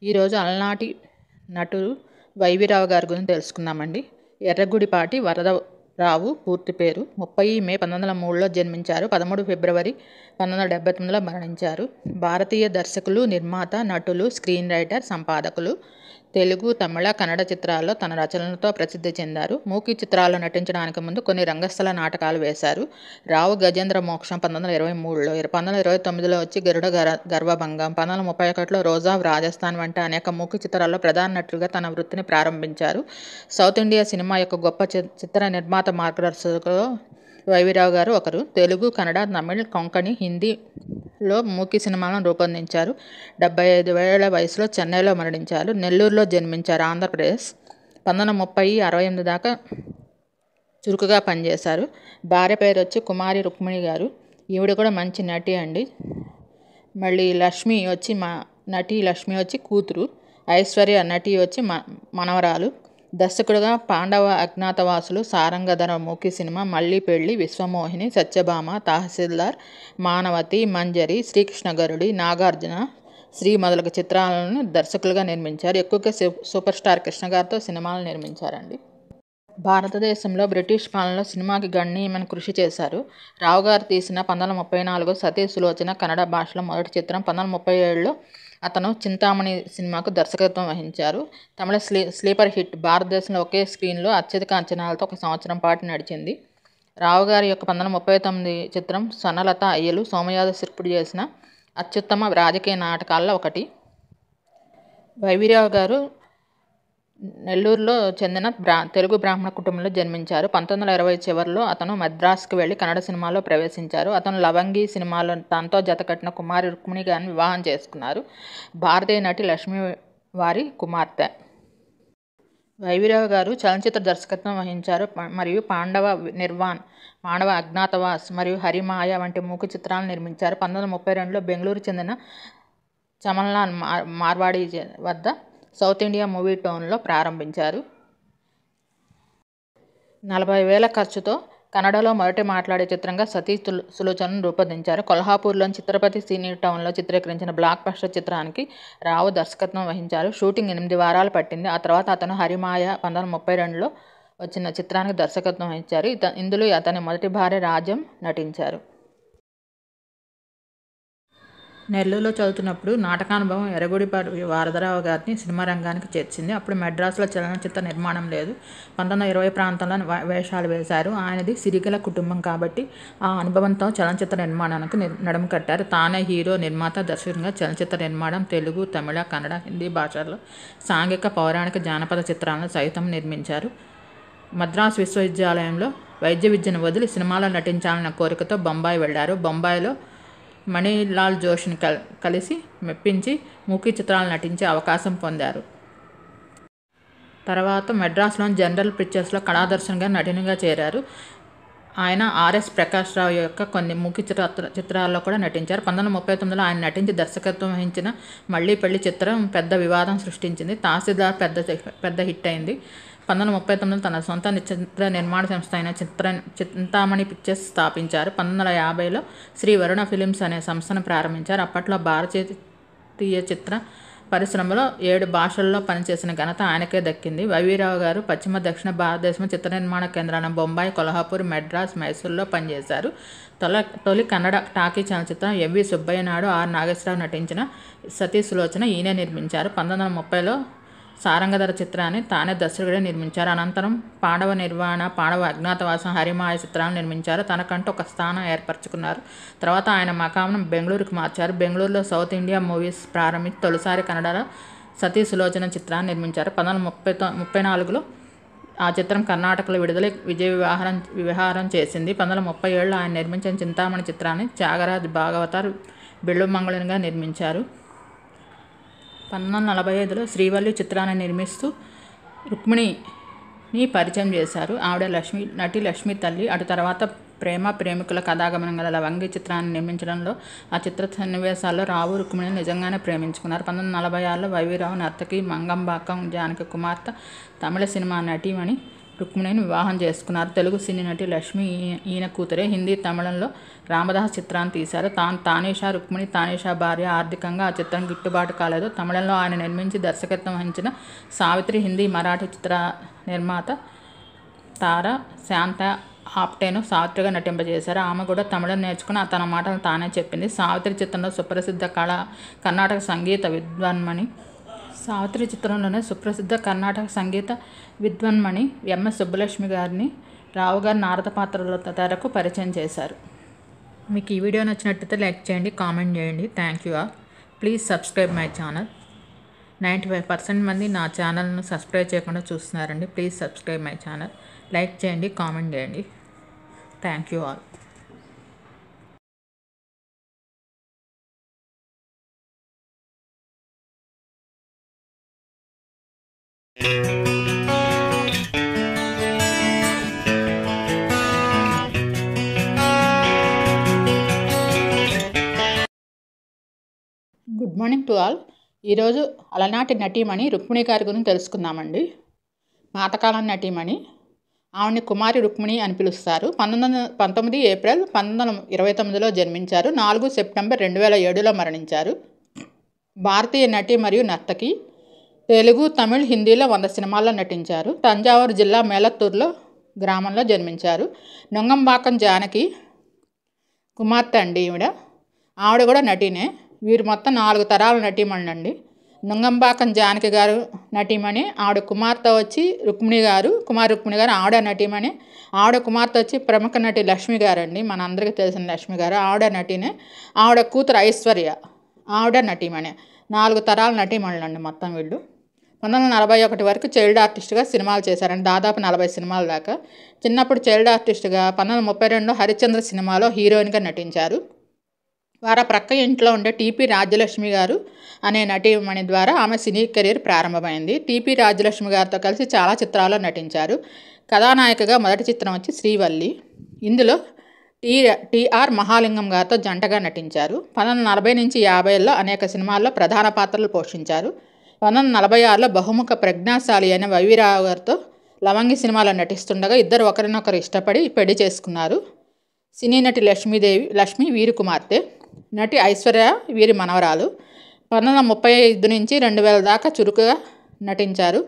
ఈరోజు అలనాటి నటుడు వైవిరావు గారి గురించి తెలుసుకుందామండి. ఎర్రగుడిపాటి వరదరావు పూర్తి పేరు. 30 మే 1903లో జన్మించారు. 13 ఫిబ్రవరి 1979లో మరణించారు. భారతీయ దర్శకులు, నిర్మాత, నటులు, స్క్రీన్ రైటర్, సంపాదకులు. తెలుగు, తమిళ, కన్నడ చిత్రాల్లో తన రచనలతో ప్రసిద్ధి చెందారు. మూకీ చిత్రాల్లో నటించడానికి ముందు కొన్ని రంగస్థల నాటకాలు వేశారు. రావు గజేంద్ర మోక్షం 1923లో, 1929లో వచ్చి గరుడ గర్వభంగం, 1931లో రోజా ఆఫ్ రాజస్థాన్ వంటి అనేక మూకీ చిత్రాల్లో ప్రధాన నటుడిగా తన వృత్తిని ప్రారంభించారు. సౌత్ ఇండియా సినిమా యొక్క గొప్ప చిత్ర నిర్మాత మార్గదర్శకులలో వైవిరావు గారు ఒకరు. తెలుగు, కన్నడ, తమిళ్, కొంకణి, హిందీలో మూకీ సినిమాలను రూపొందించారు. 75 ఏళ్ల వయసులో చెన్నైలో మరణించారు. నెల్లూరులో జన్మించారు, ఆంధ్రప్రదేశ్. 1930-68 దాకా చురుకుగా పనిచేశారు. భార్య పేరు వచ్చి కుమారి రుక్మిణి గారు. ఈవిడ కూడా మంచి నటి అండి. మళ్ళీ నటి లక్ష్మి వచ్చి కూతురు. ఐశ్వర్య నటి వచ్చి మనవరాలు. దర్శకుడుగా పాండవ, అజ్ఞాతవాసులు, సారంగధర మూకీ సినిమా, మళ్ళీ పెళ్లి, విశ్వమోహిని, సత్యభామ, తహసీల్దార్, మానవతి, మంజరి, శ్రీకృష్ణ గరుడి, నాగార్జున, శ్రీ మొదలగు చిత్రాలను దర్శకులుగా నిర్మించారు. ఎక్కువగా సూపర్ స్టార్ కృష్ణ గారితో సినిమాలు నిర్మించారండి. భారతదేశంలో బ్రిటిష్ పాలనలో సినిమాకి గణనీయమైన కృషి చేశారు. రావు గారు తీసిన 1934 సతీ సులోచన కన్నడ భాషలో మొదటి చిత్రం. 1937లో అతను చింతామణి సినిమాకు దర్శకత్వం వహించారు. తమిళ స్లీపర్ హిట్ భారతదేశంలో ఒకే స్క్రీన్లో అత్యధిక అంచనాలతో 1 సంవత్సరం పాటు నడిచింది. రావు గారి యొక్క 1939 చిత్రం సన్నలత అయ్యలు సోమయాజు శిల్పుడు చేసిన అత్యుత్తమ రాజకీయ నాటకాల్లో ఒకటి. వైవిరావు గారు నెల్లూరులో చెందిన తెలుగు బ్రాహ్మణ కుటుంబంలో జన్మించారు. 1920 చివరిలో అతను మద్రాసుకు వెళ్లి కన్నడ సినిమాలో ప్రవేశించారు. అతను లవంగి సినిమాలో తనతో జతకట్టిన కుమారి రుక్మిణి గారిని వివాహం చేసుకున్నారు. భారతీయ నటి లక్ష్మి వారి కుమార్తె. వైవిరావు గారు చలనచిత్ర దర్శకత్వం వహించారు మరియు పాండవ, నిర్వాణ్, మానవ అజ్ఞాతవాస్ మరియు హరిమాయ వంటి మూకీ చిత్రాలను నిర్మించారు. 1932లో బెంగళూరు చెందిన చమన్లాల్ మార్వాడి వద్ద సౌత్ ఇండియా మూవీ టౌన్లో ప్రారంభించారు. 40,000 ఖర్చుతో కన్నడలో మొదటి మాట్లాడే చిత్రంగా సతీ సులోచనను రూపొందించారు. కొల్హాపూర్లోని చిత్రపతి సినీ టౌన్లో చిత్రీకరించిన బ్లాక్ బస్టర్ చిత్రానికి రావు దర్శకత్వం వహించారు. షూటింగ్ 8 వారాలు పట్టింది. ఆ తర్వాత అతను హరిమాయ 1932లో వచ్చిన చిత్రానికి దర్శకత్వం వహించారు. ఇందులో అతని మొదటి భార్య రాజ్యం నటించారు. నెల్లూరులో చదువుతున్నప్పుడు నాటకానుభవం ఎర్రగుడిపాటి వరదరావు గారిని సినిమా రంగానికి చేర్చింది. అప్పుడు మెడ్రాసులో చలనచిత్ర నిర్మాణం లేదు. 1920 ప్రాంతంలో వేషాలు వేశారు. ఆయనది సిరిగల కుటుంబం కాబట్టి ఆ అనుభవంతో చలనచిత్ర నిర్మాణానికి నడుము కట్టారు. తానే హీరో, నిర్మాత, దర్శకునిగా చలనచిత్ర నిర్మాణం తెలుగు, తమిళ, కన్నడ, హిందీ భాషల్లో సాంఘిక, పౌరాణిక, జానపద చిత్రాలను సైతం నిర్మించారు. మద్రాసు విశ్వవిద్యాలయంలో వైద్య విద్యను వదిలి సినిమాలో నటించాలన్న కోరికతో బొంబాయి వెళ్లారు. బొంబాయిలో మణిలాల్ జోషిని కలిసి మెప్పించి మూకీ చిత్రాలు నటించే అవకాశం పొందారు. తర్వాత మెడ్రాస్లోని జనరల్ పిక్చర్స్లో కళాదర్శనిగా నటునిగా చేరారు. ఆయన ఆర్ఎస్ ప్రకాష్ రావు యొక్క కొన్ని మూకీ చిత్రాల్లో కూడా నటించారు. 1939లో ఆయన నటించి దర్శకత్వం వహించిన మళ్ళీ పెళ్లి చిత్రం పెద్ద వివాదం సృష్టించింది. తహసీల్దార్ పెద్ద హిట్ అయింది. 1939లో తన సొంత చిత్ర నిర్మాణ సంస్థ అయిన చింతామణి పిక్చర్స్ స్థాపించారు. 1950లో శ్రీ వరుణ ఫిలిమ్స్ అనే సంస్థను ప్రారంభించారు. అప్పట్లో భారతీయ చిత్ర పరిశ్రమలో 7 భాషల్లో పనిచేసిన ఘనత ఆయనకే దక్కింది. వైవిరావు గారు పశ్చిమ, దక్షిణ భారతదేశం చిత్ర నిర్మాణ కేంద్రాలను బొంబాయి, కొల్హాపూర్, మెడ్రాస్, మైసూర్లో పనిచేశారు. తొలి కన్నడ టాకీ చలనచిత్రం ఎవి సుబ్బయ్య నాయుడు, ఆర్ నాగేశ్వరరావు నటించిన సతీ సులోచన ఈయనే నిర్మించారు. 1930లో సారంగధర చిత్రాన్ని తానే దర్శకుడిగా నిర్మించారు. అనంతరం పాండవ, నిర్వాణ, పాండవ అజ్ఞాతవాసం, హరిమాయ చిత్రాలను నిర్మించారు. తనకంటూ ఒక స్థానం ఏర్పరచుకున్నారు. తర్వాత ఆయన మకాంను బెంగళూరుకు మార్చారు. బెంగళూరులో సౌత్ ఇండియా మూవీస్ ప్రారంభించి తొలిసారి కన్నడలో సతీ సులోచన చిత్రాన్ని నిర్మించారు. 1934లో ఆ చిత్రం కర్ణాటకలో విడుదలై విజయ విహారం చేసింది. 1937లో ఆయన నిర్మించిన చింతామణి చిత్రాన్ని త్యాగరాజ్ భాగవతార్ బిల్వమంగళునిగా నిర్మించారు. 1945లో శ్రీవల్లి చిత్రాన్ని నిర్మిస్తూ రుక్మిణిని పరిచయం చేశారు. ఆవిడ నటి లక్ష్మి తల్లి. అటు తర్వాత ప్రేమికుల కథాగమనం గల లవంగి చిత్రాన్ని నిర్మించడంలో ఆ చిత్ర సన్నివేశాల్లో రావు రుక్మిణిని నిజంగానే ప్రేమించుకున్నారు. 1946లో వైవిరావు నర్తకి మంగంబాకం జానకి కుమార్తె, తమిళ సినిమా నటీమణి రుక్మిణిని వివాహం చేసుకున్నారు. తెలుగు సినీ నటి లక్ష్మి ఈయన కూతురే. హిందీ, తమిళంలో రామదాస్ చిత్రాన్ని తీశారు. తానేషా రుక్మిణి తానేషా భార్య. ఆర్థికంగా ఆ చిత్రం గిట్టుబాటు కాలేదు. తమిళంలో ఆయన నిర్మించి దర్శకత్వం వహించిన సావిత్రి, హిందీ, మరాఠీ చిత్ర నిర్మాత తార శాంత ఆప్టేను సావిత్రిగా నటింపజేశారు. ఆమె కూడా తమిళం నేర్చుకుని తన మాటలు తానే చెప్పింది. సావిత్రి చిత్రంలో సుప్రసిద్ధ కర్ణాటక సంగీత విద్వాన్మణి సావిత్రి చిత్రంలోనే సుప్రసిద్ధ కర్ణాటక సంగీత విద్వాన్మణి ఎంఎస్ సుబ్బలక్ష్మి గారిని రావు గారి నారద పాత్రల తెరకు పరిచయం చేశారు. మీకు ఈ వీడియో నచ్చినట్టయితే లైక్ చేయండి, కామెంట్ చేయండి. Thank you all. Please subscribe my channel. 95% మంది నా ఛానల్ను సబ్స్క్రైబ్ చేయకుండా చూస్తున్నారండి. Please subscribe my channel. Like చేయండి, కామెంట్ చేయండి. Thank you all. Good morning to all. ఈరోజు అలనాటి నటీమణి రుక్మిణి గారి గురించి తెలుసుకుందామండి. పాతకాలం నటీమణి. ఆవిడని కుమారి రుక్మిణి అని పిలుస్తారు. 19 ఏప్రిల్ 1929లో జన్మించారు. 4 సెప్టెంబర్ 2007లో మరణించారు. భారతీయ నటి మరియు నర్తకి. తెలుగు, తమిళ్, హిందీలో 100 సినిమాల్లో నటించారు. తంజావూరు జిల్లా మేలత్తూరులో గ్రామంలో జన్మించారు. నొంగంబాకం జానకి కుమార్తె అండి ఆవిడ కూడా నటీనే. వీరు మొత్తం 4 తరాల నటీమణులండి. నుంగంబాకం జానకి గారు నటీమణి. ఆవిడ కుమార్తె వచ్చి రుక్మిణి గారు, కుమారి రుక్మిణి గారు. ఆవిడ నటీమణి. ఆవిడ కుమార్తె వచ్చి ప్రముఖ నటి లక్ష్మి గారు అండి, మన అందరికీ తెలిసిన లక్ష్మి గారు. ఆవిడ నటీనే. ఆవిడ కూతురు ఐశ్వర్య, ఆవిడ నటీమణి. 4 తరాల నటీమణులండి మొత్తం వీళ్ళు. 1941 వరకు చైల్డ్ ఆర్టిస్ట్గా సినిమాలు చేశారండి, దాదాపు 40 సినిమాల దాకా. చిన్నప్పుడు చైల్డ్ ఆర్టిస్ట్గా 1932లో హరిశ్చంద్ర సినిమాలో హీరోయిన్గా నటించారు. వారి ప్రక్క ఇంట్లో ఉండే టీపీ రాజ్యలక్ష్మి గారు అనే నటీమణి ద్వారా ఆమె సినీ కెరీర్ ప్రారంభమైంది. టీపీ రాజ్యలక్ష్మి గారితో కలిసి చాలా చిత్రాల్లో నటించారు. కథానాయికగా మొదటి చిత్రం వచ్చి శ్రీవల్లి. ఇందులో టిఆర్ మహాలింగం గారితో జంటగా నటించారు. 1940 నుంచి 50లో అనేక సినిమాల్లో ప్రధాన పాత్రలు పోషించారు. 1946లో బహుముఖ ప్రజ్ఞాశాలి అయిన వైవిరావు గారితో లవంగి సినిమాలో నటిస్తుండగా ఇద్దరు ఒకరినొకరు ఇష్టపడి పెళ్లి చేసుకున్నారు. సినీ నటి లక్ష్మి వీరి కుమార్తె. నటి ఐశ్వర్య వీరి మనవరాలు. 1935 నుంచి 2000 దాకా చురుకుగా నటించారు.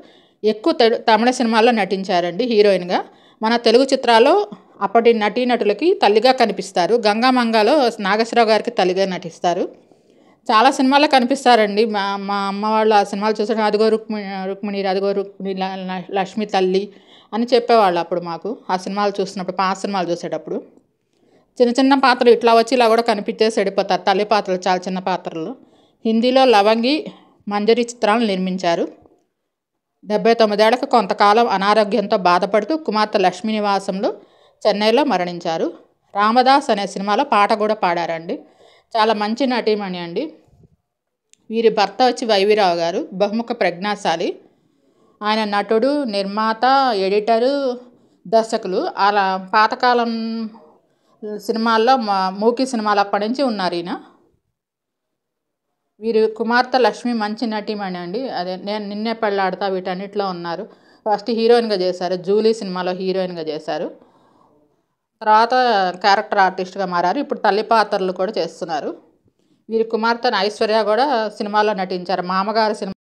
ఎక్కువ తమిళ సినిమాల్లో నటించారండి హీరోయిన్గా. మన తెలుగు చిత్రాల్లో అప్పటి నటీనటులకి తల్లిగా కనిపిస్తారు. గంగామంగలో నాగేశ్వరరావు గారికి తల్లిగా నటిస్తారు. చాలా సినిమాల్లో కనిపిస్తారండి. మా అమ్మ వాళ్ళు ఆ సినిమాలు చూసారు. అదిగో రుక్మిణి లక్ష్మి తల్లి అని చెప్పేవాళ్ళు అప్పుడు మాకు ఆ సినిమాలు చూసినప్పుడు, పాత సినిమాలు చూసేటప్పుడు. చిన్న చిన్న పాత్రలు ఇట్లా వచ్చి ఇలా కూడా కనిపించేసి వెళ్ళిపోతారు. తల్లి పాత్రలు చాలా చిన్న పాత్రలు. హిందీలో లవంగి, మంజరి చిత్రాలను నిర్మించారు. 79 ఏళ్లకు కొంతకాలం అనారోగ్యంతో బాధపడుతూ కుమార్తె లక్ష్మీ నివాసంలో చెన్నైలో మరణించారు. రామదాస్ అనే సినిమాలో పాట కూడా పాడారండి. చాలా మంచి నటీమణి అండి. వీరి భర్త వచ్చి వైవిరావు గారు, బహుముఖ ప్రజ్ఞాశాలి. ఆయన నటుడు, నిర్మాత, ఎడిటరు, దర్శకులు. అలా పాతకాలం సినిమాల్లో మూకీ సినిమాలు అప్పటి నుంచి ఉన్నారు ఈయన. వీరి కుమార్తె లక్ష్మి మంచి నటీమణి అండి. అదే నేను నిన్నే పెళ్ళాడతా వీటన్నిటిలో ఉన్నారు. ఫస్ట్ హీరోయిన్గా చేశారు, జూలీ సినిమాలో హీరోయిన్గా చేశారు. తర్వాత క్యారెక్టర్ ఆర్టిస్ట్గా మారారు. ఇప్పుడు తల్లి పాత్రలు కూడా చేస్తున్నారు. వీరి కుమార్తె ఐశ్వర్య కూడా సినిమాలో నటించారు. మామగారు సినిమా